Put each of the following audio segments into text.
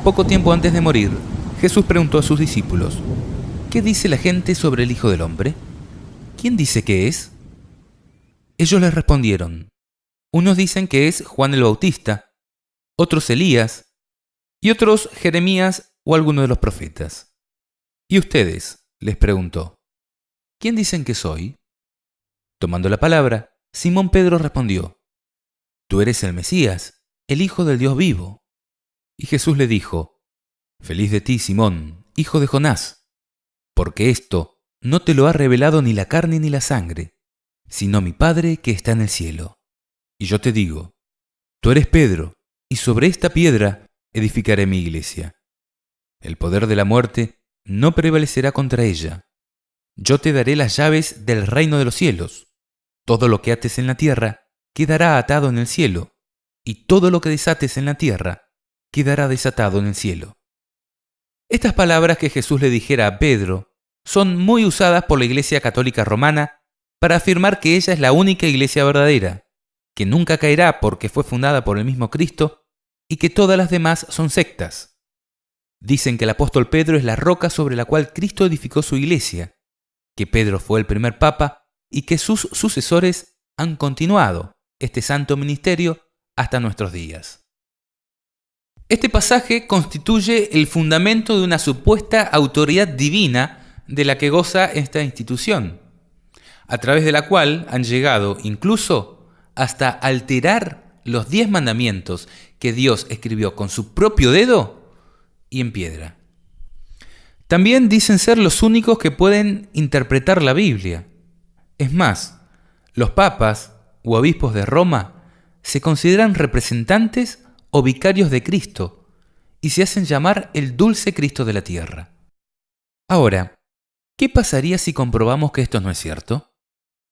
Poco tiempo antes de morir, Jesús preguntó a sus discípulos: ¿qué dice la gente sobre el Hijo del Hombre? ¿Quién dice que es? Ellos les respondieron: unos dicen que es Juan el Bautista, otros Elías, y otros Jeremías o alguno de los profetas. ¿Y ustedes?, les preguntó, ¿quién dicen que soy? Tomando la palabra, Simón Pedro respondió: tú eres el Mesías, el Hijo del Dios vivo. Y Jesús le dijo: feliz de ti, Simón, hijo de Jonás, porque esto no te lo ha revelado ni la carne ni la sangre, sino mi Padre que está en el cielo. Y yo te digo, tú eres Pedro, y sobre esta piedra edificaré mi iglesia. El poder de la muerte no prevalecerá contra ella. Yo te daré las llaves del reino de los cielos. Todo lo que ates en la tierra quedará atado en el cielo, y todo lo que desates en la tierra quedará desatado en el cielo. Estas palabras que Jesús le dijera a Pedro son muy usadas por la Iglesia Católica Romana para afirmar que ella es la única iglesia verdadera, que nunca caerá porque fue fundada por el mismo Cristo y que todas las demás son sectas. Dicen que el apóstol Pedro es la roca sobre la cual Cristo edificó su iglesia, que Pedro fue el primer papa y que sus sucesores han continuado este santo ministerio hasta nuestros días. Este pasaje constituye el fundamento de una supuesta autoridad divina de la que goza esta institución, a través de la cual han llegado incluso hasta alterar los 10 mandamientos que Dios escribió con su propio dedo y en piedra. También dicen ser los únicos que pueden interpretar la Biblia. Es más, los papas o obispos de Roma se consideran representantes o vicarios de Cristo y se hacen llamar el dulce Cristo de la tierra. Ahora, ¿qué pasaría si comprobamos que esto no es cierto?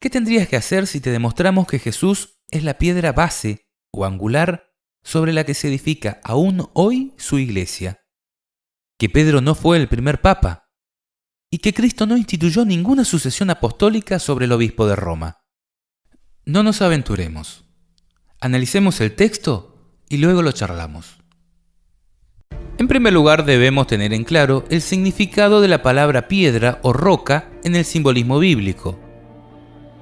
¿Qué tendrías que hacer si te demostramos que Jesús es la piedra base o angular sobre la que se edifica aún hoy su iglesia? Que Pedro no fue el primer papa y que Cristo no instituyó ninguna sucesión apostólica sobre el obispo de Roma. No nos aventuremos. Analicemos el texto y luego lo charlamos. En primer lugar, debemos tener en claro el significado de la palabra piedra o roca en el simbolismo bíblico.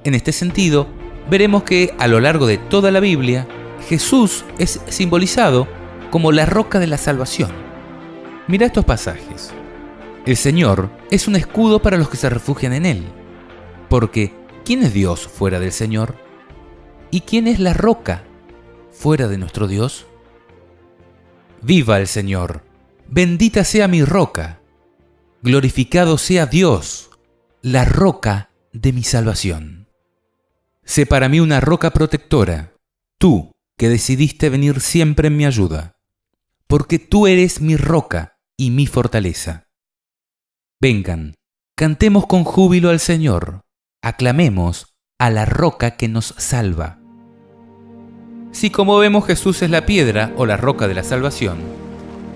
En este sentido, veremos que a lo largo de toda la Biblia, Jesús es simbolizado como la roca de la salvación. Mira estos pasajes. El Señor es un escudo para los que se refugian en Él, porque ¿quién es Dios fuera del Señor? ¿Y quién es la roca fuera de nuestro Dios? Viva el Señor, bendita sea mi roca, glorificado sea Dios, la roca de mi salvación. Sé para mí una roca protectora, tú que decidiste venir siempre en mi ayuda, porque tú eres mi roca y mi fortaleza. Vengan, cantemos con júbilo al Señor, aclamemos a la roca que nos salva. Si como vemos Jesús es la piedra o la roca de la salvación,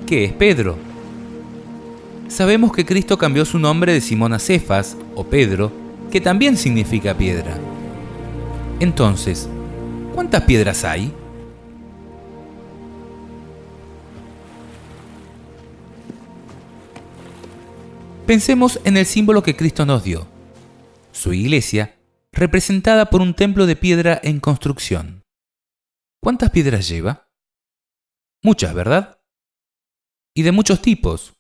¿qué es Pedro? Sabemos que Cristo cambió su nombre de Simón a Cefas o Pedro, que también significa piedra. Entonces, ¿cuántas piedras hay? Pensemos en el símbolo que Cristo nos dio, su iglesia, representada por un templo de piedra en construcción. ¿Cuántas piedras lleva? Muchas, ¿verdad? Y de muchos tipos.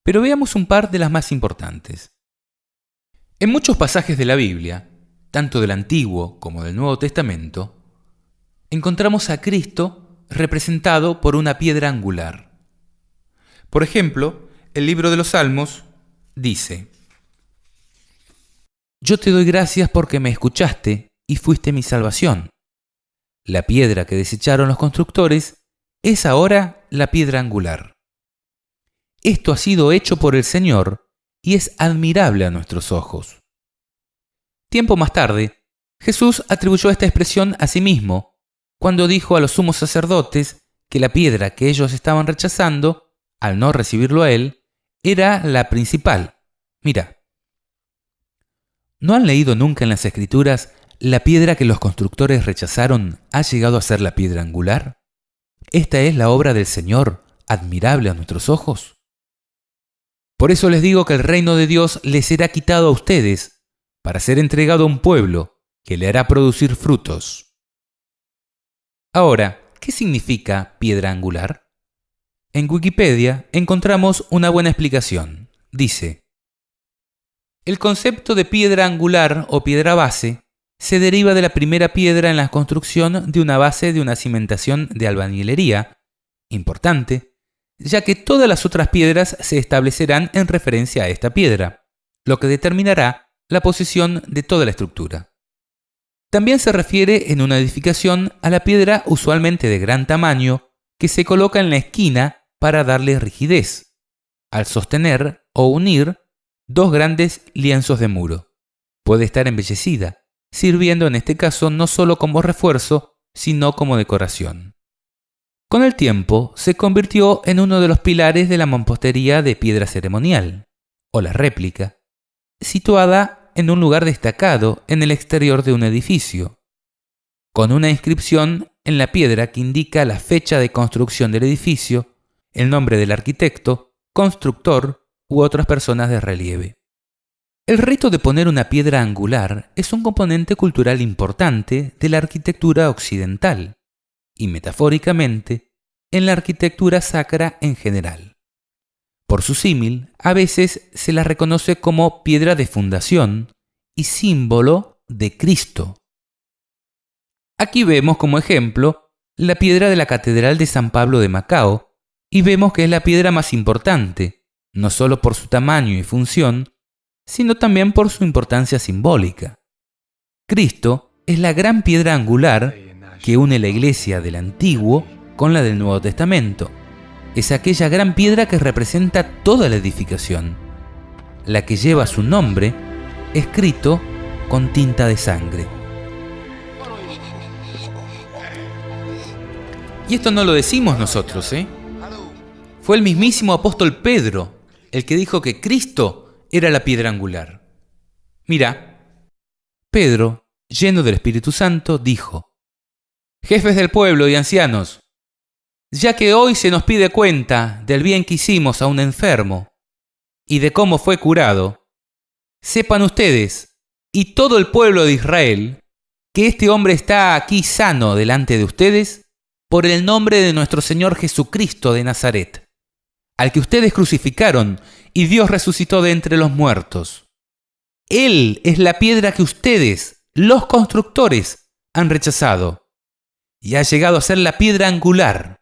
Pero veamos un par de las más importantes. En muchos pasajes de la Biblia, tanto del Antiguo como del Nuevo Testamento, encontramos a Cristo representado por una piedra angular. Por ejemplo, el libro de los Salmos dice: yo te doy gracias porque me escuchaste y fuiste mi salvación. La piedra que desecharon los constructores es ahora la piedra angular. Esto ha sido hecho por el Señor y es admirable a nuestros ojos. Tiempo más tarde, Jesús atribuyó esta expresión a sí mismo cuando dijo a los sumos sacerdotes que la piedra que ellos estaban rechazando, al no recibirlo a él, era la principal. Mira, ¿no han leído nunca en las Escrituras la piedra que los constructores rechazaron ha llegado a ser la piedra angular? Esta es la obra del Señor, admirable a nuestros ojos? Por eso les digo que el reino de Dios les será quitado a ustedes para ser entregado a un pueblo que le hará producir frutos. Ahora, ¿qué significa piedra angular? En Wikipedia encontramos una buena explicación. Dice: el concepto de piedra angular o piedra base se deriva de la primera piedra en la construcción de una base de una cimentación de albañilería, importante, ya que todas las otras piedras se establecerán en referencia a esta piedra, lo que determinará la posición de toda la estructura. También se refiere en una edificación a la piedra usualmente de gran tamaño que se coloca en la esquina para darle rigidez, al sostener o unir dos grandes lienzos de muro. Puede estar embellecida, sirviendo en este caso no solo como refuerzo, sino como decoración. Con el tiempo se convirtió en uno de los pilares de la mampostería de piedra ceremonial, o la réplica, situada en un lugar destacado en el exterior de un edificio, con una inscripción en la piedra que indica la fecha de construcción del edificio, el nombre del arquitecto, constructor u otras personas de relieve. El rito de poner una piedra angular es un componente cultural importante de la arquitectura occidental y, metafóricamente, en la arquitectura sacra en general. Por su símil, a veces se la reconoce como piedra de fundación y símbolo de Cristo. Aquí vemos como ejemplo la piedra de la Catedral de San Pablo de Macao y vemos que es la piedra más importante, no solo por su tamaño y función, sino también por su importancia simbólica. Cristo es la gran piedra angular que une la iglesia del Antiguo con la del Nuevo Testamento. Es aquella gran piedra que representa toda la edificación, la que lleva su nombre escrito con tinta de sangre. Y esto no lo decimos nosotros, Fue el mismísimo apóstol Pedro el que dijo que Cristo era la piedra angular. Mira, Pedro, lleno del Espíritu Santo, dijo: jefes del pueblo y ancianos, ya que hoy se nos pide cuenta del bien que hicimos a un enfermo y de cómo fue curado, sepan ustedes y todo el pueblo de Israel que este hombre está aquí sano delante de ustedes por el nombre de nuestro Señor Jesucristo de Nazaret, al que ustedes crucificaron y Dios resucitó de entre los muertos. Él es la piedra que ustedes, los constructores, han rechazado y ha llegado a ser la piedra angular,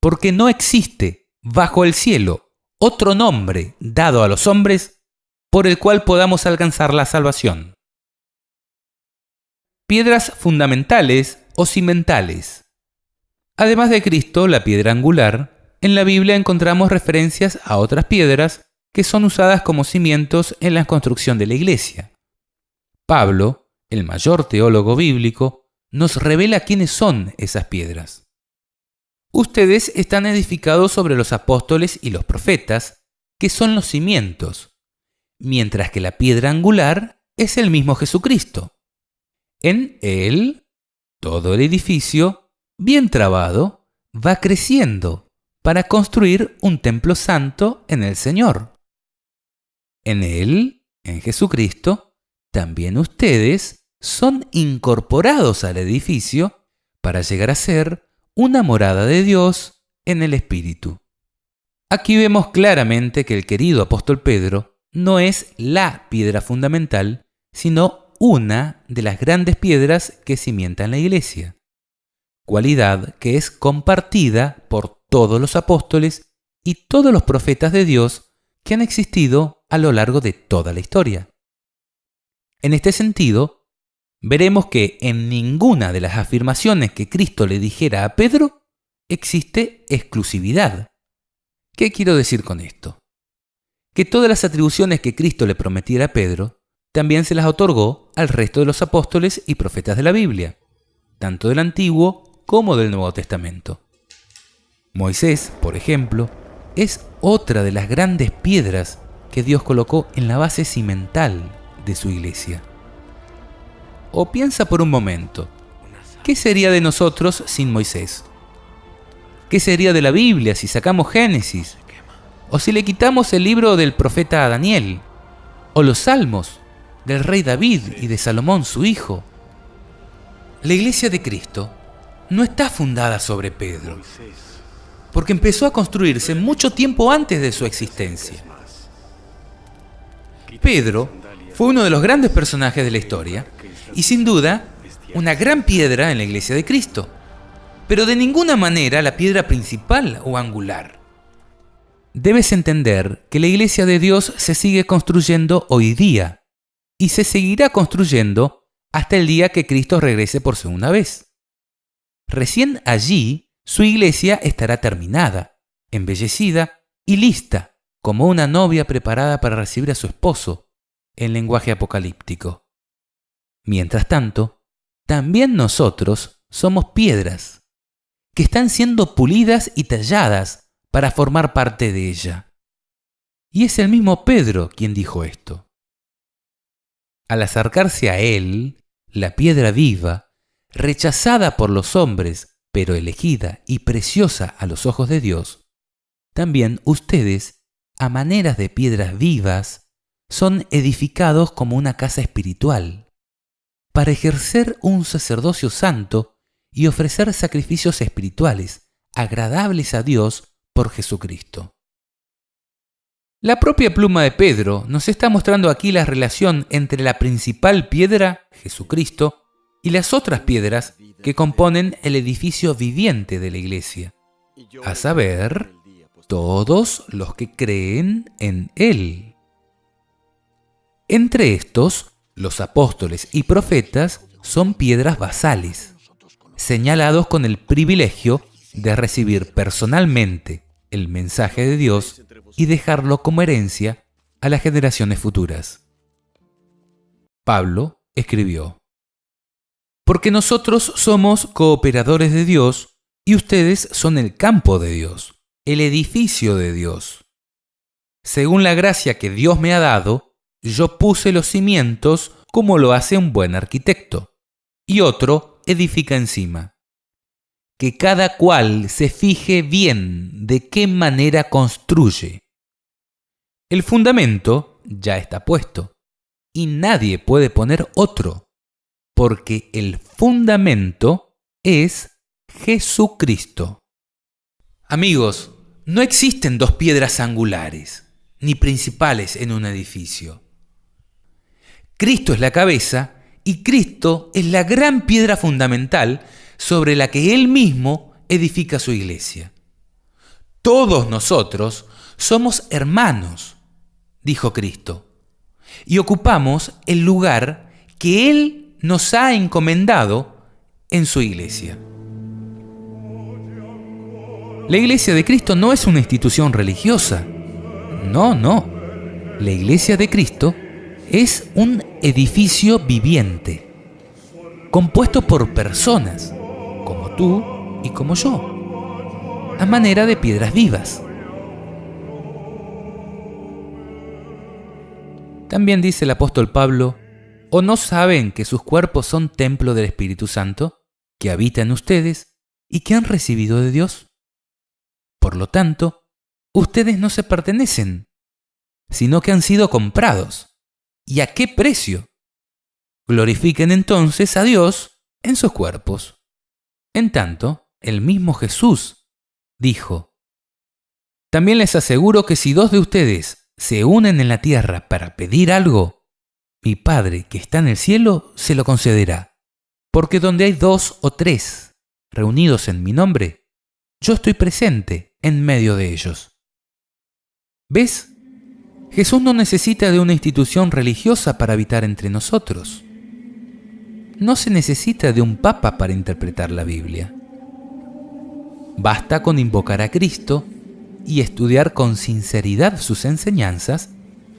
porque no existe bajo el cielo otro nombre dado a los hombres por el cual podamos alcanzar la salvación. Piedras fundamentales o cimentales. Además de Cristo, la piedra angular, en la Biblia encontramos referencias a otras piedras que son usadas como cimientos en la construcción de la iglesia. Pablo, el mayor teólogo bíblico, nos revela quiénes son esas piedras. Ustedes están edificados sobre los apóstoles y los profetas, que son los cimientos, mientras que la piedra angular es el mismo Jesucristo. En él, todo el edificio, bien trabado, va creciendo para construir un templo santo en el Señor. En él, en Jesucristo, también ustedes son incorporados al edificio para llegar a ser una morada de Dios en el Espíritu. Aquí vemos claramente que el querido apóstol Pedro no es la piedra fundamental, sino una de las grandes piedras que cimientan la iglesia, cualidad que es compartida por todos los apóstoles y todos los profetas de Dios que han existido a lo largo de toda la historia. En este sentido, veremos que en ninguna de las afirmaciones que Cristo le dijera a Pedro existe exclusividad. ¿Qué quiero decir con esto? Que todas las atribuciones que Cristo le prometiera a Pedro también se las otorgó al resto de los apóstoles y profetas de la Biblia, tanto del Antiguo como del Nuevo Testamento. Moisés, por ejemplo, es otra de las grandes piedras que Dios colocó en la base cimental de su iglesia. O piensa por un momento, ¿qué sería de nosotros sin Moisés? ¿Qué sería de la Biblia si sacamos Génesis? ¿O si le quitamos el libro del profeta Daniel? ¿O los Salmos del rey David y de Salomón su hijo? La Iglesia de Cristo no está fundada sobre Pedro, porque empezó a construirse mucho tiempo antes de su existencia. Pedro fue uno de los grandes personajes de la historia y sin duda una gran piedra en la Iglesia de Cristo, pero de ninguna manera la piedra principal o angular. Debes entender que la Iglesia de Dios se sigue construyendo hoy día y se seguirá construyendo hasta el día que Cristo regrese por segunda vez. Recién allí su iglesia estará terminada, embellecida y lista, como una novia preparada para recibir a su esposo, en lenguaje apocalíptico. Mientras tanto, también nosotros somos piedras, que están siendo pulidas y talladas para formar parte de ella. Y es el mismo Pedro quien dijo esto. Al acercarse a él, la piedra viva, rechazada por los hombres, pero elegida y preciosa a los ojos de Dios, también ustedes, a maneras de piedras vivas, son edificados como una casa espiritual, para ejercer un sacerdocio santo y ofrecer sacrificios espirituales, agradables a Dios por Jesucristo. La propia pluma de Pedro nos está mostrando aquí la relación entre la principal piedra, Jesucristo, y las otras piedras que componen el edificio viviente de la iglesia, a saber, todos los que creen en Él. Entre estos, los apóstoles y profetas son piedras basales, señalados con el privilegio de recibir personalmente el mensaje de Dios y dejarlo como herencia a las generaciones futuras. Pablo escribió: porque nosotros somos cooperadores de Dios y ustedes son el campo de Dios, el edificio de Dios. Según la gracia que Dios me ha dado, yo puse los cimientos como lo hace un buen arquitecto, y otro edifica encima. Que cada cual se fije bien de qué manera construye. El fundamento ya está puesto, y nadie puede poner otro, porque el fundamento es Jesucristo. Amigos, no existen dos piedras angulares, ni principales en un edificio. Cristo es la cabeza, y Cristo es la gran piedra fundamental sobre la que Él mismo edifica su iglesia. Todos nosotros somos hermanos, dijo Cristo, y ocupamos el lugar que Él nos ha encomendado en su iglesia. La iglesia de Cristo no es una institución religiosa. No. La iglesia de Cristo es un edificio viviente, compuesto por personas, como tú y como yo, a manera de piedras vivas. También dice el apóstol Pablo: ¿o no saben que sus cuerpos son templo del Espíritu Santo, que habita en ustedes y que han recibido de Dios? Por lo tanto, ustedes no se pertenecen, sino que han sido comprados. ¿Y a qué precio? Glorifiquen entonces a Dios en sus cuerpos. En tanto, el mismo Jesús dijo: también les aseguro que si 2 de ustedes se unen en la tierra para pedir algo, mi Padre que está en el cielo se lo concederá. Porque donde hay 2 o 3 reunidos en mi nombre, yo estoy presente en medio de ellos. ¿Ves? Jesús no necesita de una institución religiosa para habitar entre nosotros. No se necesita de un papa para interpretar la Biblia. Basta con invocar a Cristo y estudiar con sinceridad sus enseñanzas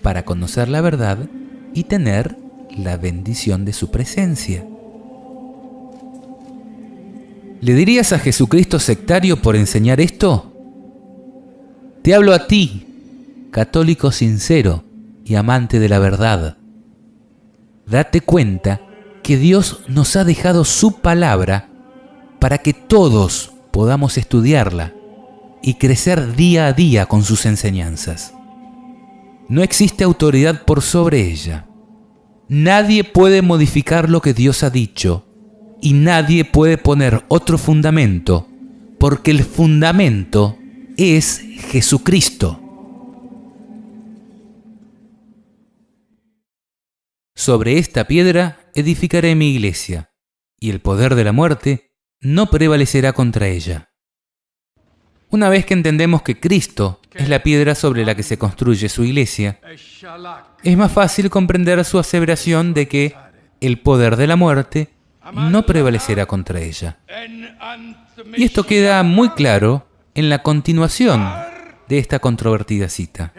para conocer la verdad y tener la bendición de su presencia. ¿Le dirías a Jesucristo sectario por enseñar esto? Te hablo a ti, católico sincero y amante de la verdad. Date cuenta que Dios nos ha dejado su palabra para que todos podamos estudiarla y crecer día a día con sus enseñanzas. No existe autoridad por sobre ella. Nadie puede modificar lo que Dios ha dicho y nadie puede poner otro fundamento, porque el fundamento es Jesucristo. Sobre esta piedra edificaré mi iglesia, y el poder de la muerte no prevalecerá contra ella. Una vez que entendemos que Cristo es la piedra sobre la que se construye su iglesia, es más fácil comprender su aseveración de que el poder de la muerte no prevalecerá contra ella. Y esto queda muy claro en la continuación de esta controvertida cita.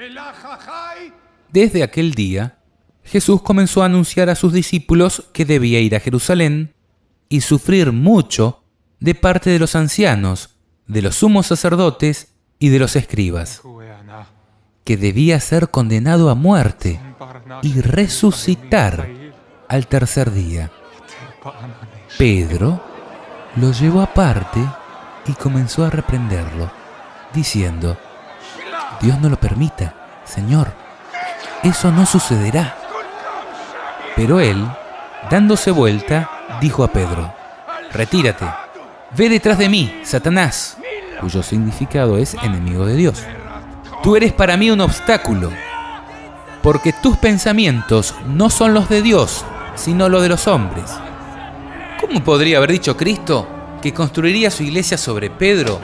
Desde aquel día, Jesús comenzó a anunciar a sus discípulos que debía ir a Jerusalén y sufrir mucho de parte de los ancianos, de los sumos sacerdotes y de los escribas, que debía ser condenado a muerte y resucitar al tercer día. Pedro lo llevó aparte y comenzó a reprenderlo, diciendo: Dios no lo permita, Señor, eso no sucederá. Pero él, dándose vuelta, dijo a Pedro: Retírate, ve detrás de mí, Satanás, cuyo significado es enemigo de Dios. Tú eres para mí un obstáculo, porque tus pensamientos no son los de Dios, sino los de los hombres. ¿Cómo podría haber dicho Cristo que construiría su iglesia sobre Pedro,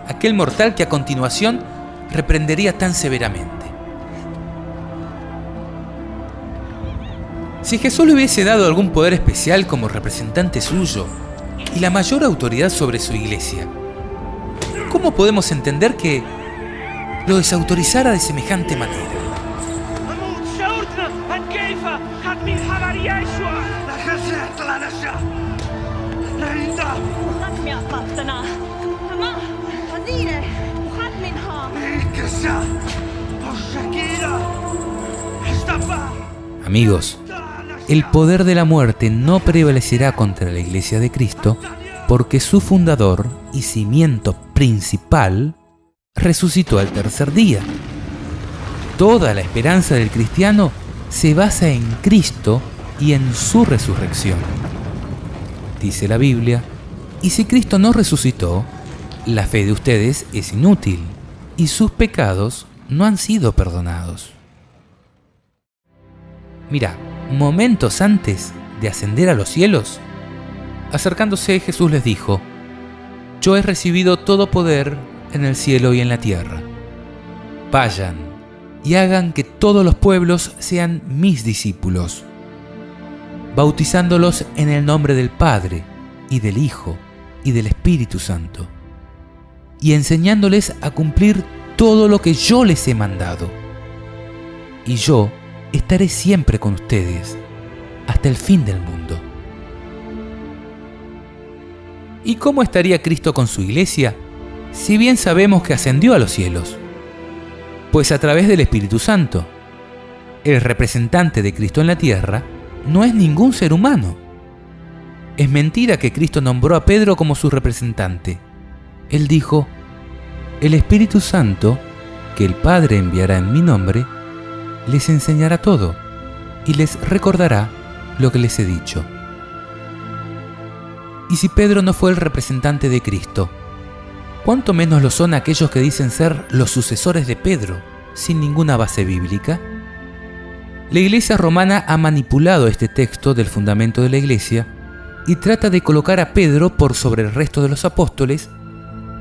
aquel mortal que a continuación reprendería tan severamente? Si Jesús le hubiese dado algún poder especial como representante suyo y la mayor autoridad sobre su iglesia, ¿cómo podemos entender que lo desautorizara de semejante manera? Amigos, el poder de la muerte no prevalecerá contra la Iglesia de Cristo, porque su fundador y cimiento principal resucitó al tercer día. Toda la esperanza del cristiano se basa en Cristo y en su resurrección. Dice la Biblia: y si Cristo no resucitó, la fe de ustedes es inútil y sus pecados no han sido perdonados. Mira, momentos antes de ascender a los cielos, acercándose Jesús les dijo: Yo he recibido todo poder en el cielo y en la tierra. Vayan y hagan que todos los pueblos sean mis discípulos, bautizándolos en el nombre del Padre, y del Hijo, y del Espíritu Santo, y enseñándoles a cumplir todo lo que yo les he mandado. Y yo estaré siempre con ustedes hasta el fin del mundo. ¿Y cómo estaría Cristo con su iglesia, si bien sabemos que ascendió a los cielos? Pues a través del Espíritu Santo. El representante de Cristo en la tierra no es ningún ser humano. Es mentira que Cristo nombró a Pedro como su representante. Él dijo: el Espíritu Santo, que el Padre enviará en mi nombre, les enseñará todo y les recordará lo que les he dicho. Y si Pedro no fue el representante de Cristo, ¿cuánto menos lo son aquellos que dicen ser los sucesores de Pedro, sin ninguna base bíblica? La Iglesia romana ha manipulado este texto del fundamento de la Iglesia y trata de colocar a Pedro por sobre el resto de los apóstoles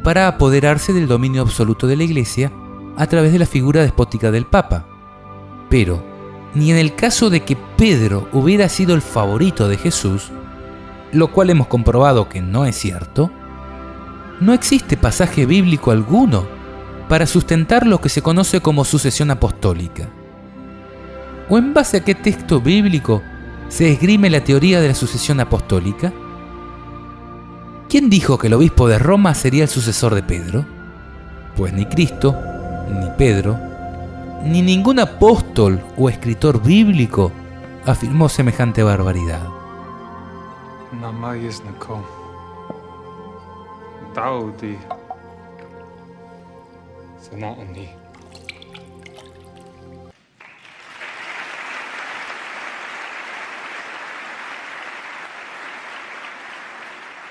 para apoderarse del dominio absoluto de la Iglesia a través de la figura despótica del Papa. Pero, ni en el caso de que Pedro hubiera sido el favorito de Jesús, lo cual hemos comprobado que no es cierto, no existe pasaje bíblico alguno para sustentar lo que se conoce como sucesión apostólica. ¿O en base a qué texto bíblico se esgrime la teoría de la sucesión apostólica? ¿Quién dijo que el obispo de Roma sería el sucesor de Pedro? Pues ni Cristo, ni Pedro, ni ningún apóstol o escritor bíblico afirmó semejante barbaridad. Sana'ani.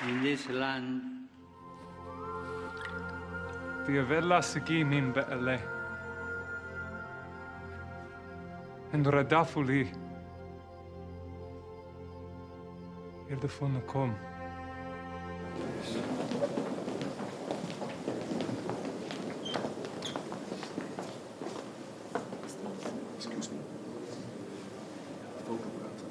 In this land, Tiavella sigi min be'ele. En radafuli. Ildefunakom. Excuse me. Photograph.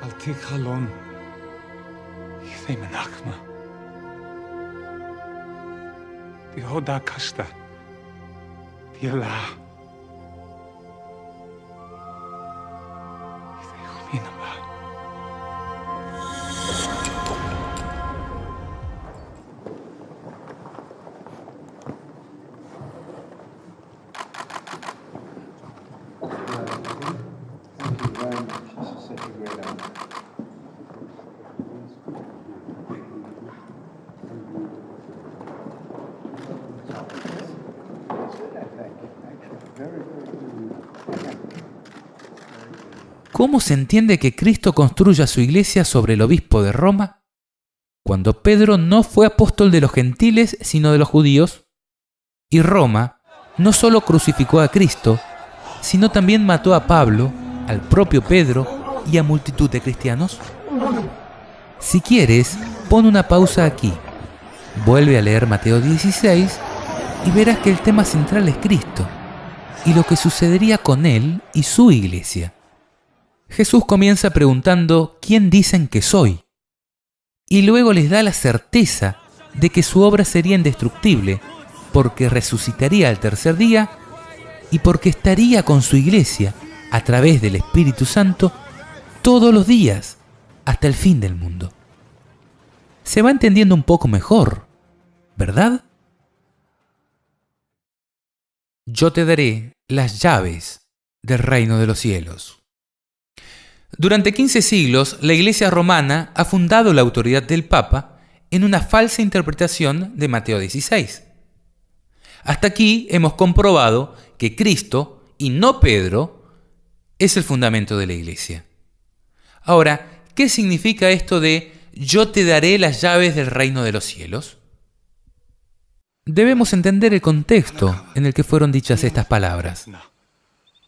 Altik halon. Ytheimen achma. Di hoda kashta. Di la. Ytheiminaba. Thank you very much. This is such a great honor. ¿Cómo se entiende que Cristo construya su iglesia sobre el obispo de Roma cuando Pedro no fue apóstol de los gentiles sino de los judíos? Y Roma no solo crucificó a Cristo, sino también mató a Pablo, al propio Pedro y a multitud de cristianos. Si quieres, pon una pausa aquí, vuelve a leer Mateo 16 y verás que el tema central es Cristo y lo que sucedería con él y su iglesia. Jesús comienza preguntando ¿quién dicen que soy? Y luego les da la certeza de que su obra sería indestructible porque resucitaría al tercer día y porque estaría con su iglesia a través del Espíritu Santo todos los días hasta el fin del mundo. Se va entendiendo un poco mejor, ¿verdad? Yo te daré las llaves del reino de los cielos. Durante 15 siglos, la Iglesia romana ha fundado la autoridad del Papa en una falsa interpretación de Mateo 16. Hasta aquí hemos comprobado que Cristo, y no Pedro, es el fundamento de la Iglesia. Ahora, ¿qué significa esto de yo te daré las llaves del reino de los cielos? Debemos entender el contexto en el que fueron dichas estas palabras.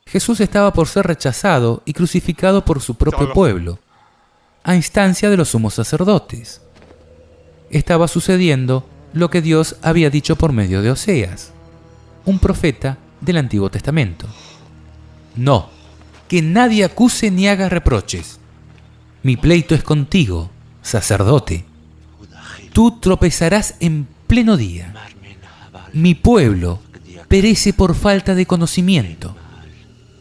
Jesús estaba por ser rechazado y crucificado por su propio pueblo, a instancia de los sumos sacerdotes. Estaba sucediendo lo que Dios había dicho por medio de Oseas, un profeta del Antiguo Testamento. No, que nadie acuse ni haga reproches. Mi pleito es contigo, sacerdote. Tú tropezarás en pleno día. Mi pueblo perece por falta de conocimiento.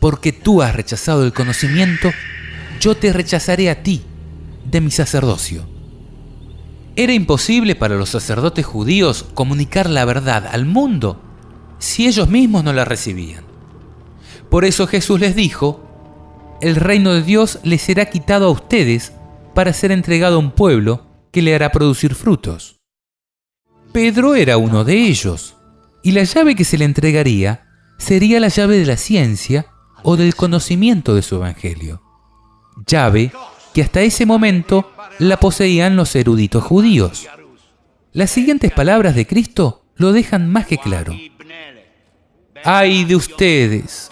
Porque tú has rechazado el conocimiento, yo te rechazaré a ti de mi sacerdocio. Era imposible para los sacerdotes judíos comunicar la verdad al mundo si ellos mismos no la recibían. Por eso Jesús les dijo, el reino de Dios les será quitado a ustedes para ser entregado a un pueblo que le hará producir frutos. Pedro era uno de ellos, y la llave que se le entregaría sería la llave de la ciencia o del conocimiento de su evangelio, llave que hasta ese momento la poseían los eruditos judíos. Las siguientes palabras de Cristo lo dejan más que claro. ¡Ay de ustedes,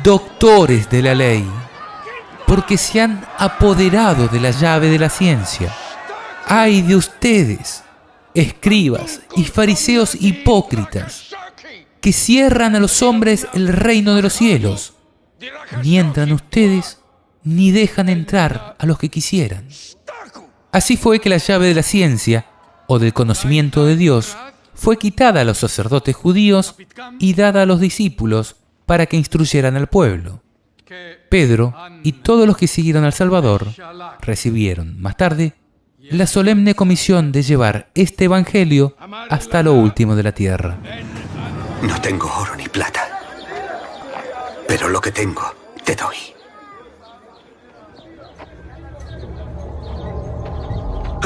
doctores de la ley, porque se han apoderado de la llave de la ciencia! ¡Ay de ustedes, escribas y fariseos hipócritas, que cierran a los hombres el reino de los cielos! Ni entran ustedes, ni dejan entrar a los que quisieran. Así fue que la llave de la ciencia, o del conocimiento de Dios, fue quitada a los sacerdotes judíos y dada a los discípulos para que instruyeran al pueblo. Pedro y todos los que siguieron al Salvador recibieron, más tarde, la solemne comisión de llevar este evangelio hasta lo último de la tierra. No tengo oro ni plata, pero lo que tengo te doy.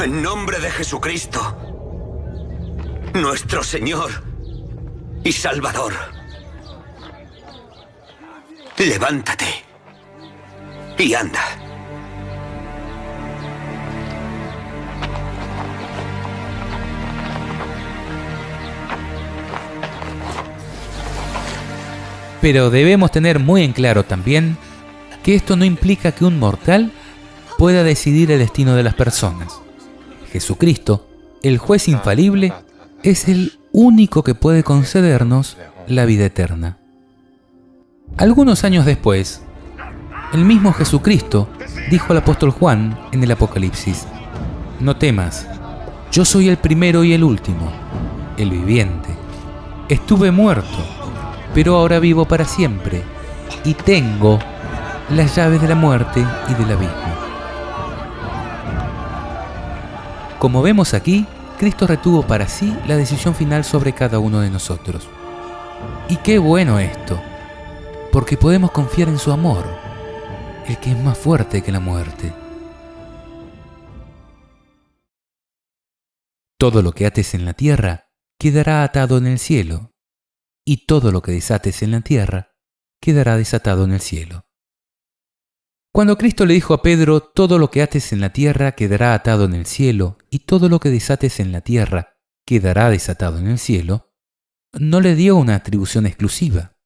En nombre de Jesucristo, nuestro Señor y Salvador, levántate y anda. Pero debemos tener muy en claro también que esto no implica que un mortal pueda decidir el destino de las personas. Jesucristo, el juez infalible, es el único que puede concedernos la vida eterna. Algunos años después, el mismo Jesucristo dijo al apóstol Juan en el Apocalipsis: «No temas, yo soy el primero y el último, el viviente. Estuve muerto, pero ahora vivo para siempre, y tengo las llaves de la muerte y del abismo». Como vemos aquí, Cristo retuvo para sí la decisión final sobre cada uno de nosotros. Y qué bueno esto, porque podemos confiar en su amor, el que es más fuerte que la muerte. Todo lo que ates en la tierra quedará atado en el cielo, y todo lo que desates en la tierra quedará desatado en el cielo. Cuando Cristo le dijo a Pedro: todo lo que ates en la tierra quedará atado en el cielo, y todo lo que desates en la tierra quedará desatado en el cielo, no le dio una atribución exclusiva,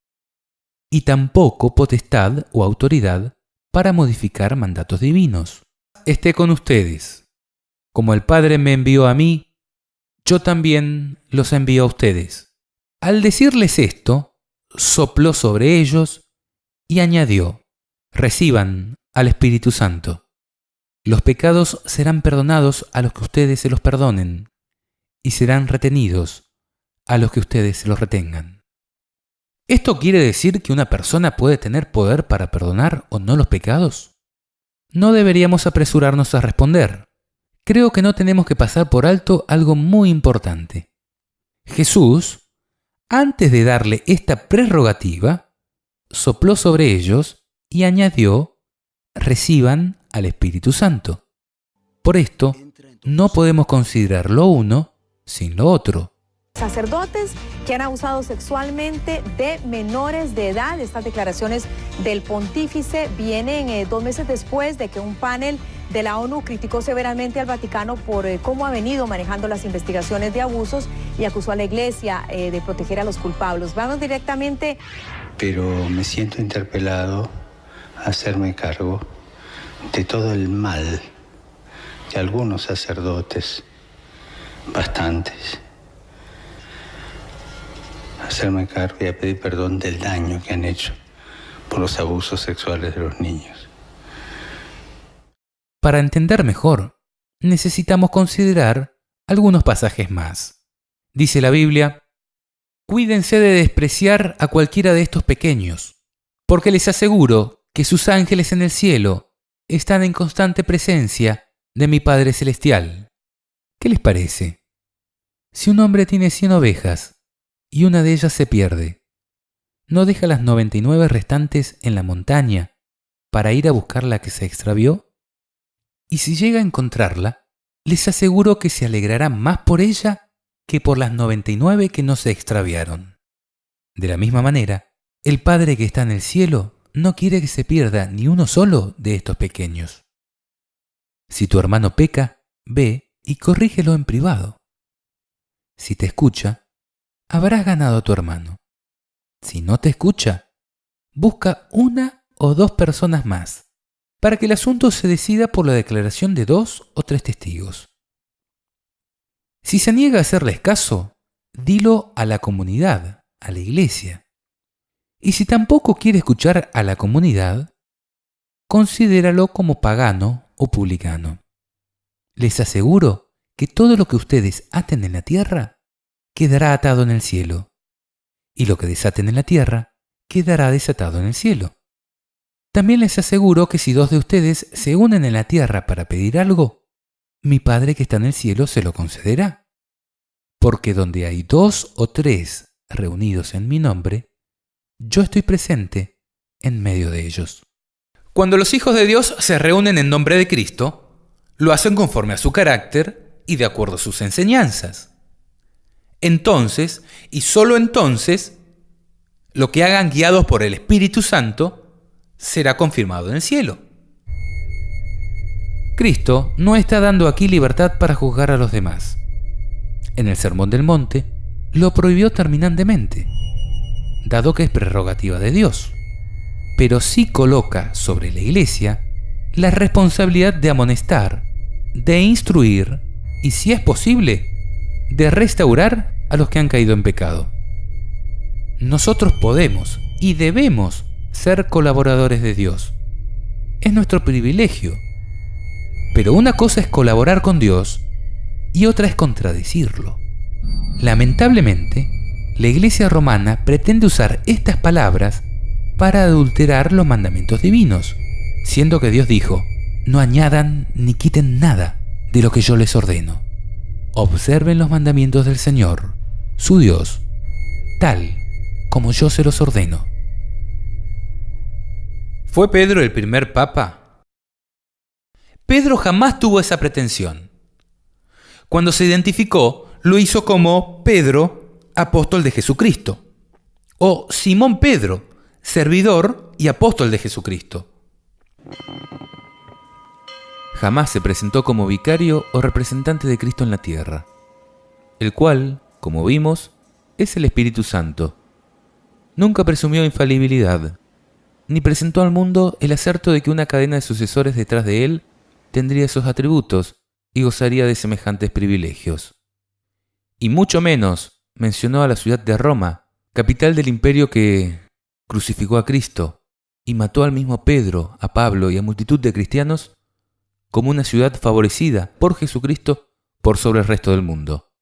y tampoco potestad o autoridad para modificar mandatos divinos. Esté con ustedes. Como el Padre me envió a mí, yo también los envío a ustedes. Al decirles esto, sopló sobre ellos y añadió: reciban al Espíritu Santo. Los pecados serán perdonados a los que ustedes se los perdonen, y serán retenidos a los que ustedes se los retengan. ¿Esto quiere decir que una persona puede tener poder para perdonar o no los pecados? No deberíamos apresurarnos a responder. Creo que no tenemos que pasar por alto algo muy importante. Jesús, antes de darle esta prerrogativa, sopló sobre ellos y añadió: reciban al Espíritu Santo. Por esto, no podemos considerar lo uno sin lo otro. Sacerdotes que han abusado sexualmente de menores de edad. Estas declaraciones del pontífice vienen 2 meses después de que un panel de la ONU criticó severamente al Vaticano por cómo ha venido manejando las investigaciones de abusos y acusó a la Iglesia de proteger a los culpables. Vamos directamente. Pero me siento interpelado a hacerme cargo de todo el mal de algunos sacerdotes, bastantes. Hacerme cargo y a pedir perdón del daño que han hecho por los abusos sexuales de los niños. Para entender mejor, necesitamos considerar algunos pasajes más. Dice la Biblia: cuídense de despreciar a cualquiera de estos pequeños, porque les aseguro que sus ángeles en el cielo están en constante presencia de mi Padre Celestial. ¿Qué les parece? Si un hombre tiene 100 ovejas y una de ellas se pierde, ¿no deja las 99 restantes en la montaña para ir a buscar la que se extravió? Y si llega a encontrarla, les aseguro que se alegrará más por ella que por las 99 que no se extraviaron. De la misma manera, el Padre que está en el cielo no quiere que se pierda ni uno solo de estos pequeños. Si tu hermano peca, ve y corrígelo en privado. Si te escucha, habrás ganado a tu hermano. Si no te escucha, busca 1 o 2 personas más, para que el asunto se decida por la declaración de 2 o 3 testigos. Si se niega a hacerles caso, dilo a la comunidad, a la iglesia. Y si tampoco quiere escuchar a la comunidad, considéralo como pagano o publicano. Les aseguro que todo lo que ustedes aten en la tierra quedará atado en el cielo, y lo que desaten en la tierra quedará desatado en el cielo. También les aseguro que si 2 de ustedes se unen en la tierra para pedir algo, mi Padre que está en el cielo se lo concederá. Porque donde hay 2 o 3 reunidos en mi nombre, yo estoy presente en medio de ellos. Cuando los hijos de Dios se reúnen en nombre de Cristo, lo hacen conforme a su carácter y de acuerdo a sus enseñanzas. Entonces, y solo entonces, lo que hagan guiados por el Espíritu Santo será confirmado en el cielo. Cristo no está dando aquí libertad para juzgar a los demás. En el Sermón del Monte lo prohibió terminantemente, dado que es prerrogativa de Dios, pero sí coloca sobre la Iglesia la responsabilidad de amonestar, de instruir y, si es posible, de restaurar a los que han caído en pecado. Nosotros podemos y debemos ser colaboradores de Dios. Es nuestro privilegio. Pero una cosa es colaborar con Dios y otra es contradecirlo. Lamentablemente, la Iglesia romana pretende usar estas palabras para adulterar los mandamientos divinos, siendo que Dios dijo: no añadan ni quiten nada de lo que yo les ordeno. Observen los mandamientos del Señor, su Dios, tal como yo se los ordeno. ¿Fue Pedro el primer papa? Pedro jamás tuvo esa pretensión. Cuando se identificó, lo hizo como Pedro, apóstol de Jesucristo, o Simón Pedro, servidor y apóstol de Jesucristo. Jamás se presentó como vicario o representante de Cristo en la tierra, el cual, como vimos, es el Espíritu Santo. Nunca presumió infalibilidad, ni presentó al mundo el acerto de que una cadena de sucesores detrás de él tendría esos atributos y gozaría de semejantes privilegios. Y mucho menos mencionó a la ciudad de Roma, capital del imperio que crucificó a Cristo y mató al mismo Pedro, a Pablo y a multitud de cristianos, como una ciudad favorecida por Jesucristo por sobre el resto del mundo.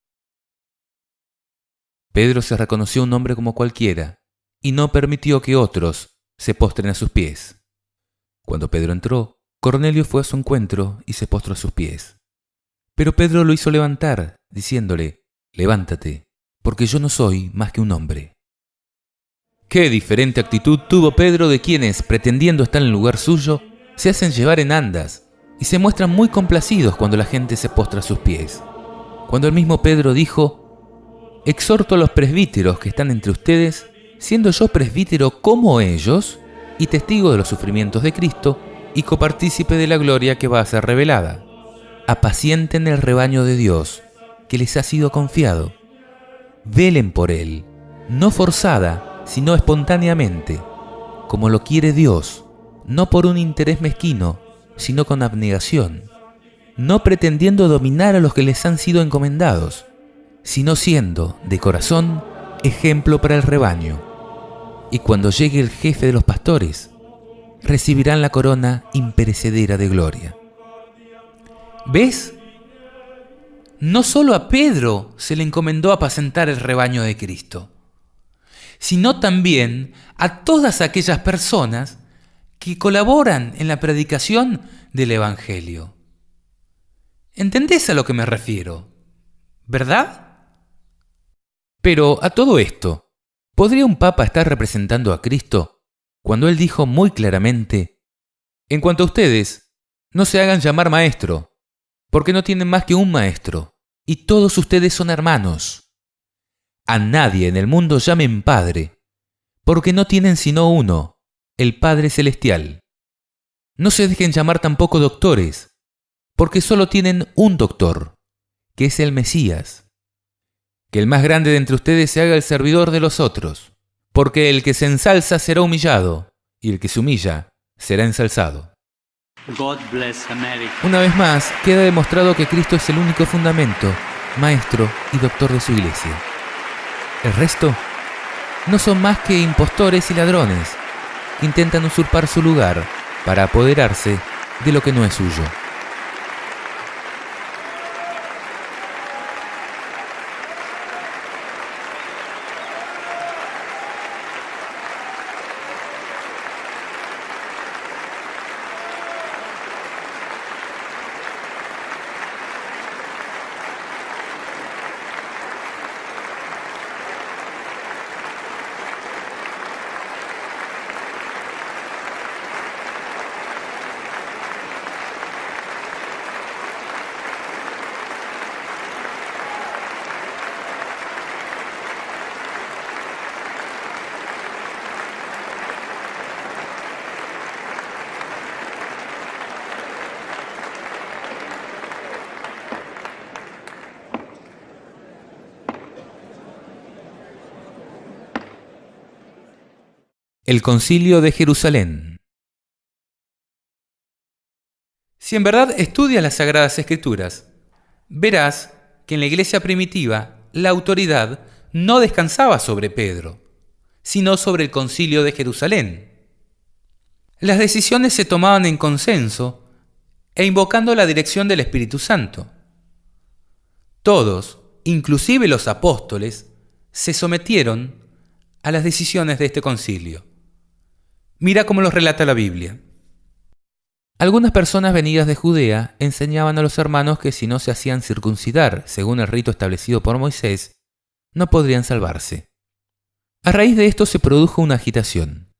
Pedro se reconoció un hombre como cualquiera y no permitió que otros se postren a sus pies. Cuando Pedro entró, Cornelio fue a su encuentro y se postró a sus pies. Pero Pedro lo hizo levantar, diciéndole: levántate, porque yo no soy más que un hombre. Qué diferente actitud tuvo Pedro de quienes, pretendiendo estar en el lugar suyo, se hacen llevar en andas y se muestran muy complacidos cuando la gente se postra a sus pies. Cuando el mismo Pedro dijo: exhorto a los presbíteros que están entre ustedes, siendo yo presbítero como ellos y testigo de los sufrimientos de Cristo y copartícipe de la gloria que va a ser revelada. Apacienten el rebaño de Dios que les ha sido confiado. Velen por él, no forzada, sino espontáneamente, como lo quiere Dios, no por un interés mezquino, sino con abnegación, no pretendiendo dominar a los que les han sido encomendados, sino siendo, de corazón, ejemplo para el rebaño. Y cuando llegue el jefe de los pastores, recibirán la corona imperecedera de gloria. ¿Ves? No solo a Pedro se le encomendó apacentar el rebaño de Cristo, sino también a todas aquellas personas que colaboran en la predicación del Evangelio. ¿Entendés a lo que me refiero? ¿Verdad? Pero a todo esto, ¿podría un papa estar representando a Cristo cuando él dijo muy claramente: en cuanto a ustedes, no se hagan llamar maestro, porque no tienen más que un maestro, y todos ustedes son hermanos? A nadie en el mundo llamen Padre, porque no tienen sino uno, el Padre Celestial. No se dejen llamar tampoco doctores, porque solo tienen un doctor, que es el Mesías. Que el más grande de entre ustedes se haga el servidor de los otros, porque el que se ensalza será humillado, y el que se humilla será ensalzado. God bless America. Una vez más, queda demostrado que Cristo es el único fundamento, maestro y doctor de su iglesia. El resto no son más que impostores y ladrones que intentan usurpar su lugar para apoderarse de lo que no es suyo. El Concilio de Jerusalén. Si en verdad estudias las Sagradas Escrituras, verás que en la iglesia primitiva la autoridad no descansaba sobre Pedro, sino sobre el Concilio de Jerusalén. Las decisiones se tomaban en consenso e invocando la dirección del Espíritu Santo. Todos, inclusive los apóstoles, se sometieron a las decisiones de este concilio. Mira cómo los relata la Biblia. Algunas personas venidas de Judea enseñaban a los hermanos que si no se hacían circuncidar según el rito establecido por Moisés, no podrían salvarse. A raíz de esto se produjo una agitación.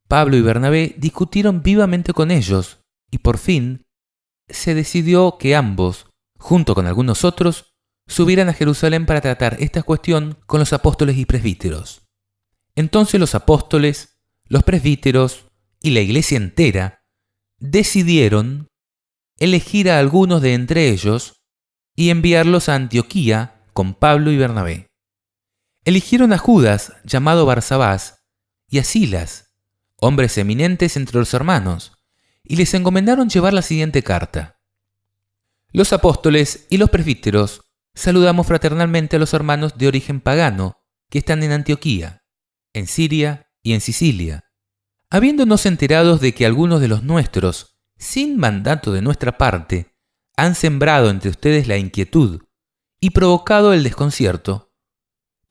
Pablo y Bernabé discutieron vivamente con ellos y por fin se decidió que ambos, junto con algunos otros, subieran a Jerusalén para tratar esta cuestión con los apóstoles y presbíteros. Entonces los apóstoles, los presbíteros y la iglesia entera decidieron elegir a algunos de entre ellos y enviarlos a Antioquía con Pablo y Bernabé. Eligieron a Judas, llamado Barsabás, y a Silas, hombres eminentes entre los hermanos, y les encomendaron llevar la siguiente carta. Los apóstoles y los presbíteros saludamos fraternalmente a los hermanos de origen pagano que están en Antioquía, en Siria y en Sicilia, habiéndonos enterados de que algunos de los nuestros, sin mandato de nuestra parte, han sembrado entre ustedes la inquietud y provocado el desconcierto,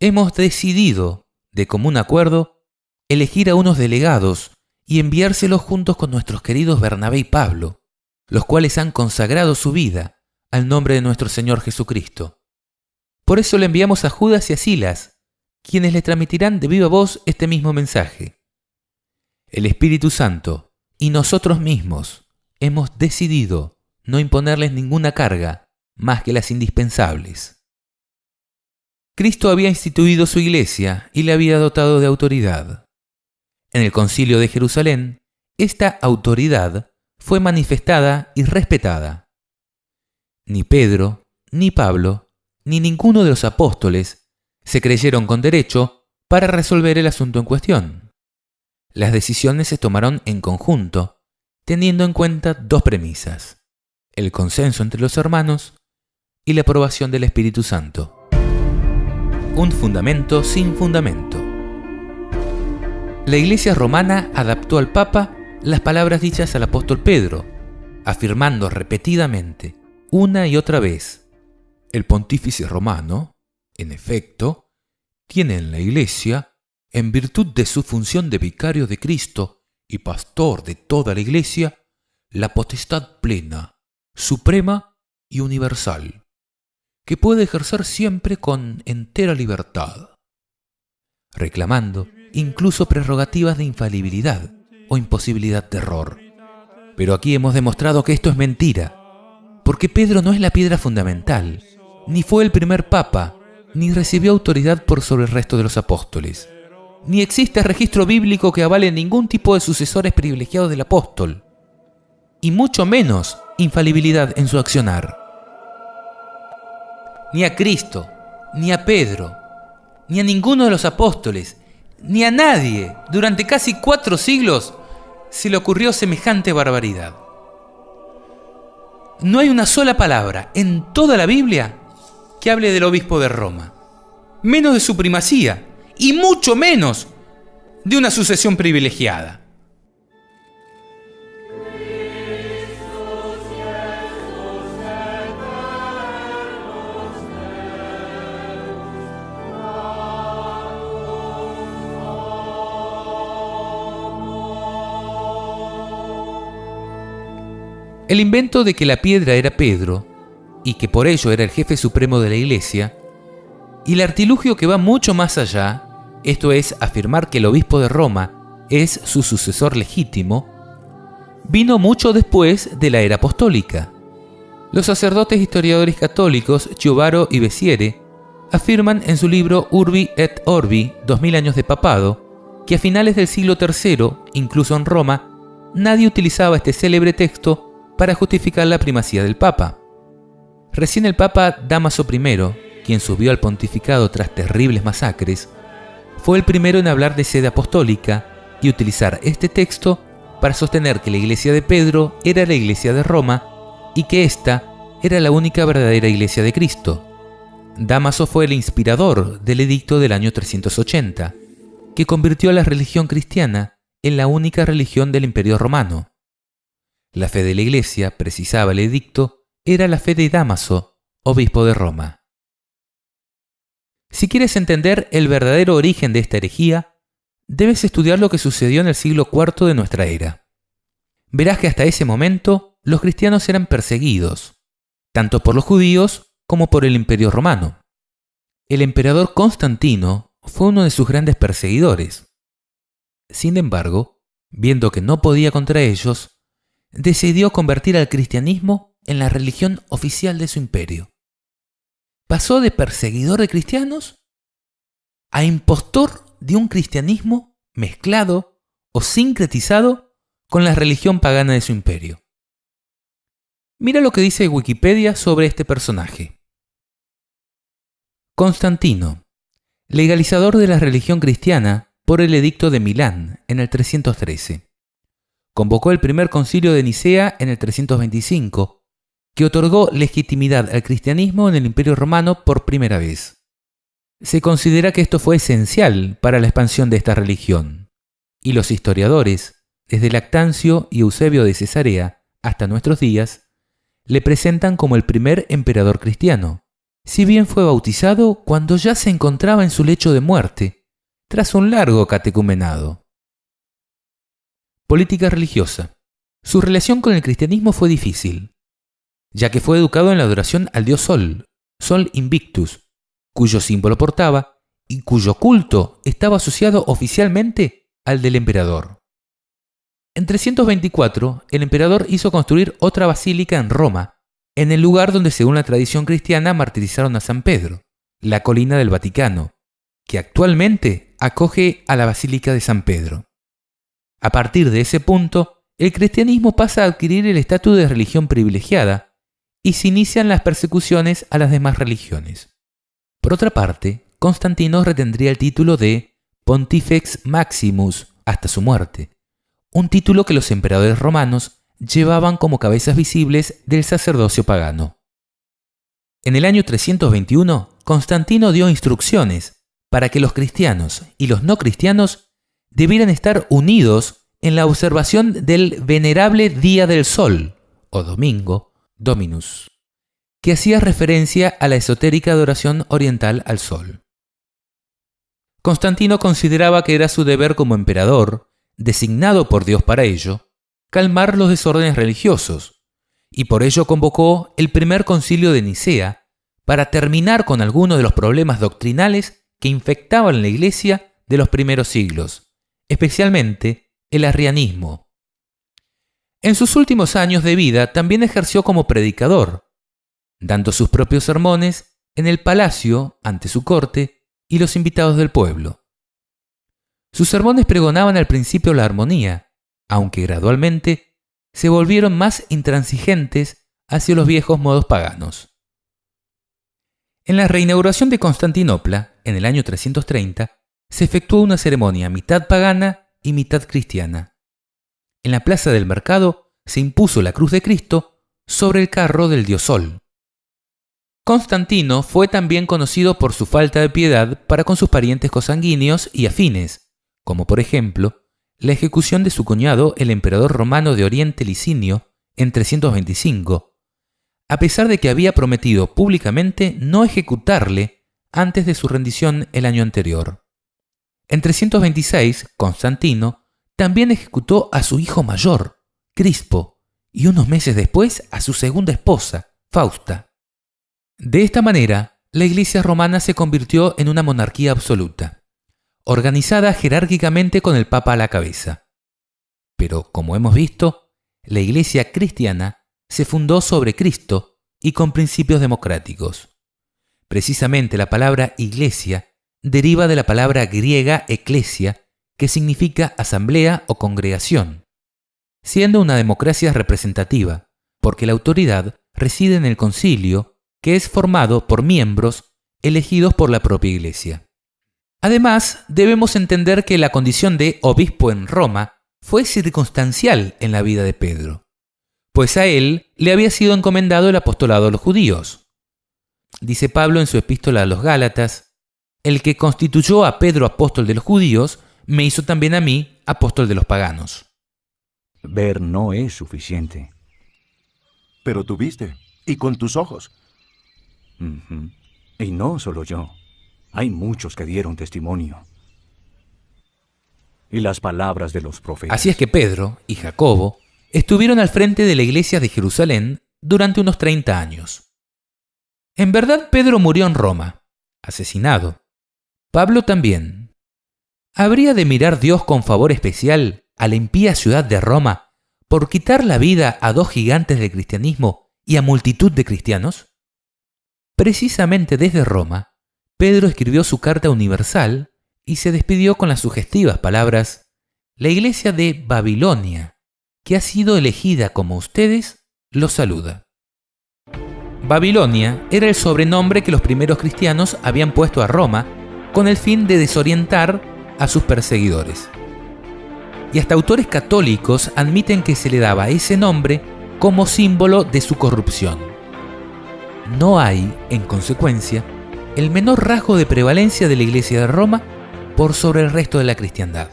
hemos decidido, de común acuerdo, elegir a unos delegados y enviárselos juntos con nuestros queridos Bernabé y Pablo, los cuales han consagrado su vida al nombre de nuestro Señor Jesucristo. Por eso le enviamos a Judas y a Silas, quienes le transmitirán de viva voz este mismo mensaje. El Espíritu Santo y nosotros mismos hemos decidido no imponerles ninguna carga más que las indispensables. Cristo había instituido su iglesia y le había dotado de autoridad. En el Concilio de Jerusalén, esta autoridad fue manifestada y respetada. Ni Pedro, ni Pablo, ni ninguno de los apóstoles se creyeron con derecho para resolver el asunto en cuestión. Las decisiones se tomaron en conjunto, teniendo en cuenta dos premisas: el consenso entre los hermanos y la aprobación del Espíritu Santo. Un fundamento sin fundamento. La Iglesia romana adaptó al Papa las palabras dichas al apóstol Pedro, afirmando repetidamente, una y otra vez: el pontífice romano, en efecto, tiene en la Iglesia, en virtud de su función de vicario de Cristo y pastor de toda la Iglesia, la potestad plena, suprema y universal, que puede ejercer siempre con entera libertad, reclamando incluso prerrogativas de infalibilidad o imposibilidad de error. Pero aquí hemos demostrado que esto es mentira, porque Pedro no es la piedra fundamental, ni fue el primer papa, ni recibió autoridad por sobre el resto de los apóstoles. Ni existe registro bíblico que avale ningún tipo de sucesores privilegiados del apóstol, y mucho menos infalibilidad en su accionar. Ni a Cristo, ni a Pedro, ni a ninguno de los apóstoles, ni a nadie durante casi 4 siglos se le ocurrió semejante barbaridad. No hay una sola palabra en toda la Biblia que hable del obispo de Roma, menos de su primacía, y mucho menos de una sucesión privilegiada. El invento de que la piedra era Pedro y que por ello era el jefe supremo de la Iglesia, y el artilugio que va mucho más allá, esto es, afirmar que el obispo de Roma es su sucesor legítimo, vino mucho después de la era apostólica. Los sacerdotes historiadores católicos Giovaro y Bessiere afirman en su libro Urbi et Orbi, 2000 años de papado, que a finales del siglo III, incluso en Roma, nadie utilizaba este célebre texto para justificar la primacía del Papa. Recién el Papa Dámaso I, quien subió al pontificado tras terribles masacres, fue el primero en hablar de sede apostólica y utilizar este texto para sostener que la iglesia de Pedro era la iglesia de Roma y que ésta era la única verdadera iglesia de Cristo. Dámaso fue el inspirador del edicto del año 380, que convirtió a la religión cristiana en la única religión del Imperio Romano. La fe de la iglesia, precisaba el edicto, era la fe de Dámaso, obispo de Roma. Si quieres entender el verdadero origen de esta herejía, debes estudiar lo que sucedió en el siglo IV de nuestra era. Verás que hasta ese momento los cristianos eran perseguidos, tanto por los judíos como por el Imperio Romano. El emperador Constantino fue uno de sus grandes perseguidores. Sin embargo, viendo que no podía contra ellos, decidió convertir al cristianismo en la religión oficial de su imperio. Pasó de perseguidor de cristianos a impostor de un cristianismo mezclado o sincretizado con la religión pagana de su imperio. Mira lo que dice Wikipedia sobre este personaje. Constantino, legalizador de la religión cristiana por el Edicto de Milán en el 313. Convocó el primer concilio de Nicea en el 325, que otorgó legitimidad al cristianismo en el Imperio Romano por primera vez. Se considera que esto fue esencial para la expansión de esta religión, y los historiadores, desde Lactancio y Eusebio de Cesarea hasta nuestros días, le presentan como el primer emperador cristiano, si bien fue bautizado cuando ya se encontraba en su lecho de muerte, tras un largo catecumenado. Política religiosa. Su relación con el cristianismo fue difícil, ya que fue educado en la adoración al dios Sol, Sol Invictus, cuyo símbolo portaba y cuyo culto estaba asociado oficialmente al del emperador. En 324, el emperador hizo construir otra basílica en Roma, en el lugar donde, según la tradición cristiana, martirizaron a San Pedro, la colina del Vaticano, que actualmente acoge a la Basílica de San Pedro. A partir de ese punto, el cristianismo pasa a adquirir el estatus de religión privilegiada y se inician las persecuciones a las demás religiones. Por otra parte, Constantino retendría el título de Pontifex Maximus hasta su muerte, un título que los emperadores romanos llevaban como cabezas visibles del sacerdocio pagano. En el año 321, Constantino dio instrucciones para que los cristianos y los no cristianos debieran estar unidos en la observación del venerable Día del Sol, o Domingo, Dominus, que hacía referencia a la esotérica adoración oriental al sol. Constantino consideraba que era su deber como emperador, designado por Dios para ello, calmar los desórdenes religiosos, y por ello convocó el primer concilio de Nicea para terminar con algunos de los problemas doctrinales que infectaban la iglesia de los primeros siglos, especialmente el arrianismo. En sus últimos años de vida también ejerció como predicador, dando sus propios sermones en el palacio ante su corte y los invitados del pueblo. Sus sermones pregonaban al principio la armonía, aunque gradualmente se volvieron más intransigentes hacia los viejos modos paganos. En la reinauguración de Constantinopla, en el año 330, se efectuó una ceremonia mitad pagana y mitad cristiana. En la plaza del mercado se impuso la cruz de Cristo sobre el carro del dios Sol. Constantino fue también conocido por su falta de piedad para con sus parientes consanguíneos y afines, como por ejemplo la ejecución de su cuñado, el emperador romano de Oriente Licinio, en 325, a pesar de que había prometido públicamente no ejecutarle antes de su rendición el año anterior. En 326, Constantino también ejecutó a su hijo mayor, Crispo, y unos meses después a su segunda esposa, Fausta. De esta manera, la Iglesia romana se convirtió en una monarquía absoluta, organizada jerárquicamente con el Papa a la cabeza. Pero, como hemos visto, la Iglesia cristiana se fundó sobre Cristo y con principios democráticos. Precisamente la palabra iglesia deriva de la palabra griega eklesia, que significa asamblea o congregación, siendo una democracia representativa, porque la autoridad reside en el concilio, que es formado por miembros elegidos por la propia iglesia. Además, debemos entender que la condición de obispo en Roma fue circunstancial en la vida de Pedro, pues a él le había sido encomendado el apostolado a los judíos. Dice Pablo en su epístola a los Gálatas: el que constituyó a Pedro apóstol de los judíos, me hizo también a mí apóstol de los paganos. Ver no es suficiente. Pero tú viste, y con tus ojos. Ujú. Y no solo yo. Hay muchos que dieron testimonio. Y las palabras de los profetas. Así es que Pedro y Jacobo estuvieron al frente de la iglesia de Jerusalén durante unos 30 años. En verdad, Pedro murió en Roma, asesinado. Pablo también. ¿Habría de mirar Dios con favor especial a la impía ciudad de Roma por quitar la vida a dos gigantes del cristianismo y a multitud de cristianos? Precisamente desde Roma, Pedro escribió su carta universal y se despidió con las sugestivas palabras: la iglesia de Babilonia, que ha sido elegida como ustedes, los saluda. Babilonia era el sobrenombre que los primeros cristianos habían puesto a Roma con el fin de desorientar a sus perseguidores. Y hasta autores católicos admiten que se le daba ese nombre como símbolo de su corrupción. No hay, en consecuencia, el menor rasgo de prevalencia de la Iglesia de Roma por sobre el resto de la cristiandad.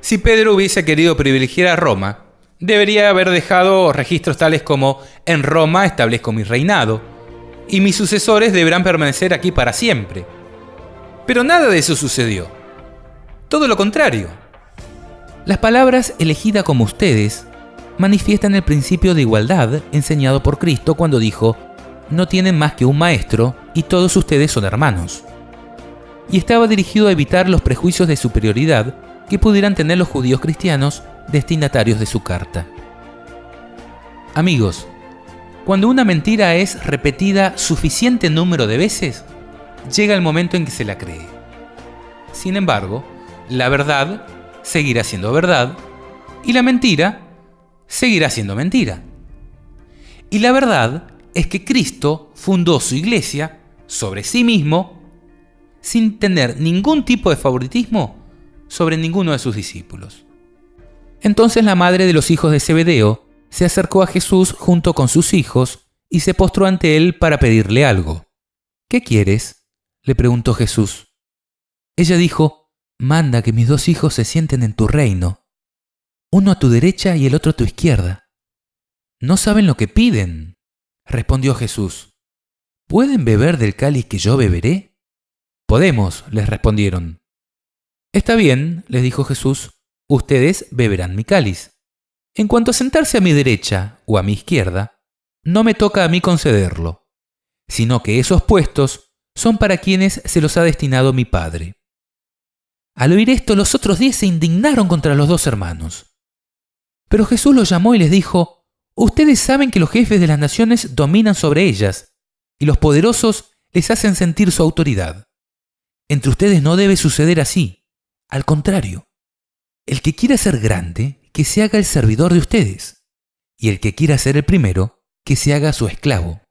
Si Pedro hubiese querido privilegiar a Roma, debería haber dejado registros tales como: en Roma establezco mi reinado, y mis sucesores deberán permanecer aquí para siempre. Pero nada de eso sucedió. Todo lo contrario. Las palabras elegida como ustedes manifiestan el principio de igualdad enseñado por Cristo cuando dijo: no tienen más que un maestro y todos ustedes son hermanos. Y estaba dirigido a evitar los prejuicios de superioridad que pudieran tener los judíos cristianos destinatarios de su carta. Amigos, cuando una mentira es repetida suficiente número de veces, llega el momento en que se la cree. Sin embargo, la verdad seguirá siendo verdad y la mentira seguirá siendo mentira. Y la verdad es que Cristo fundó su iglesia sobre sí mismo sin tener ningún tipo de favoritismo sobre ninguno de sus discípulos. Entonces la madre de los hijos de Zebedeo se acercó a Jesús junto con sus hijos y se postró ante él para pedirle algo. ¿Qué quieres?, le preguntó Jesús. Ella dijo: manda que mis dos hijos se sienten en tu reino, uno a tu derecha y el otro a tu izquierda. No saben lo que piden, respondió Jesús. ¿Pueden beber del cáliz que yo beberé? Podemos, les respondieron. Está bien, les dijo Jesús, ustedes beberán mi cáliz. En cuanto a sentarse a mi derecha o a mi izquierda, no me toca a mí concederlo, sino que esos puestos son para quienes se los ha destinado mi Padre. Al oír esto, los otros 10 se indignaron contra los dos hermanos. Pero Jesús los llamó y les dijo: ustedes saben que los jefes de las naciones dominan sobre ellas, y los poderosos les hacen sentir su autoridad. Entre ustedes no debe suceder así. Al contrario, el que quiera ser grande, que se haga el servidor de ustedes, y el que quiera ser el primero, que se haga su esclavo.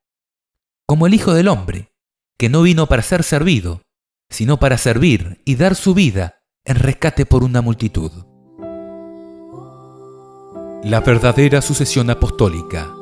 Como el Hijo del Hombre, que no vino para ser servido, sino para servir y dar su vida en rescate por una multitud. La verdadera sucesión apostólica.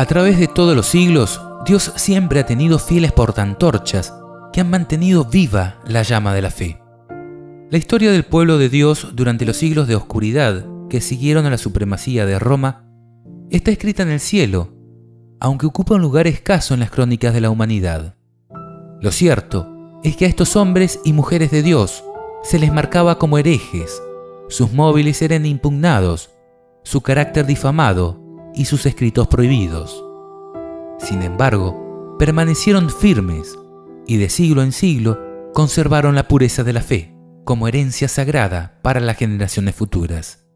A través de todos los siglos, Dios siempre ha tenido fieles portaantorchas que han mantenido viva la llama de la fe. La historia del pueblo de Dios durante los siglos de oscuridad que siguieron a la supremacía de Roma está escrita en el cielo, aunque ocupa un lugar escaso en las crónicas de la humanidad. Lo cierto es que a estos hombres y mujeres de Dios se les marcaba como herejes, sus móviles eran impugnados, su carácter difamado y sus escritos prohibidos. Sin embargo, permanecieron firmes y de siglo en siglo conservaron la pureza de la fe como herencia sagrada para las generaciones futuras.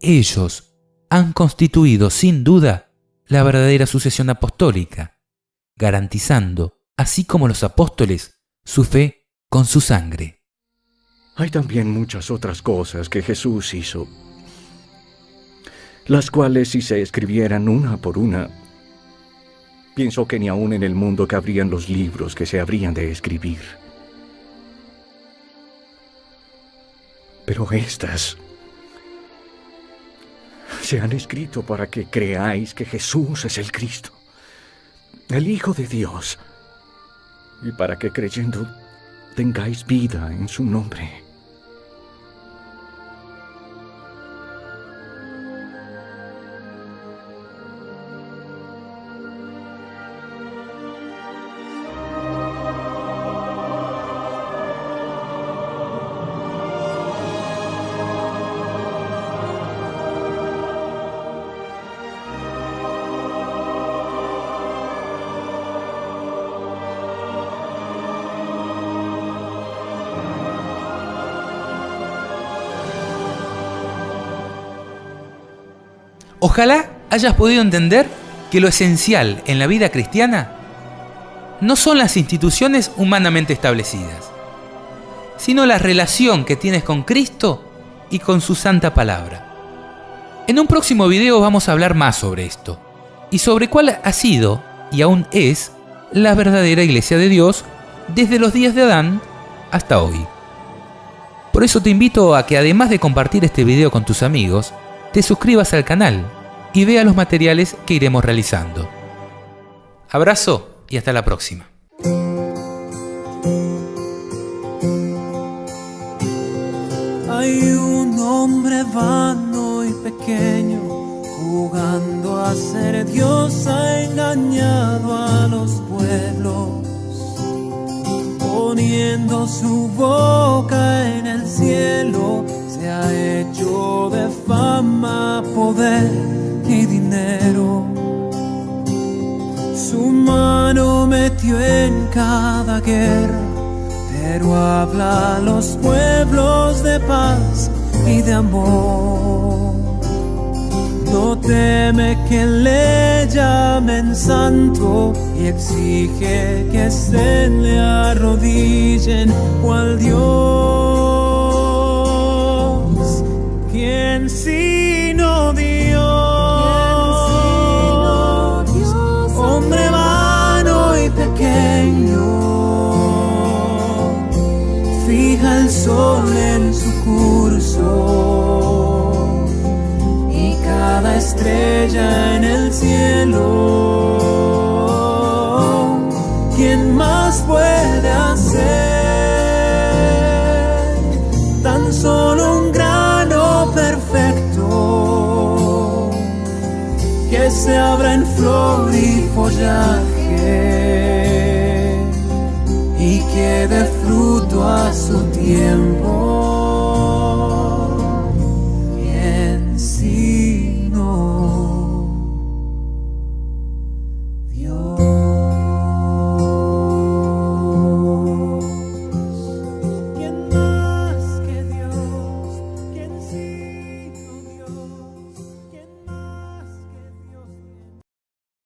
Ellos han constituido sin duda la verdadera sucesión apostólica, garantizando, así como los apóstoles, su fe con su sangre. Hay también muchas otras cosas que Jesús hizo, las cuales si se escribieran una por una, pienso que ni aún en el mundo cabrían los libros que se habrían de escribir. Pero estas se han escrito para que creáis que Jesús es el Cristo, el Hijo de Dios, y para que creyendo tengáis vida en su nombre. Ojalá hayas podido entender que lo esencial en la vida cristiana no son las instituciones humanamente establecidas, sino la relación que tienes con Cristo y con su santa palabra. En un próximo video vamos a hablar más sobre esto y sobre cuál ha sido y aún es la verdadera Iglesia de Dios desde los días de Adán hasta hoy. Por eso te invito a que además de compartir este video con tus amigos, te suscribas al canal y vea los materiales que iremos realizando. Abrazo y hasta la próxima. Hay un hombre vano y pequeño, jugando a ser Dios, ha engañado a los pueblos, poniendo su boca en el cielo, se ha hecho de fama, poder y dinero. Su mano metió en cada guerra, pero habla a los pueblos de paz y de amor. No teme que le llamen santo y exige que se le arrodillen cual Dios. ¿Quién sino Dios? Hombre vano y pequeño, fija el sol en su curso y cada estrella en el cielo. ¿Quién más puede hacer tan solo un grano perfecto que se abra en flor y follaje y que dé fruto a su tiempo?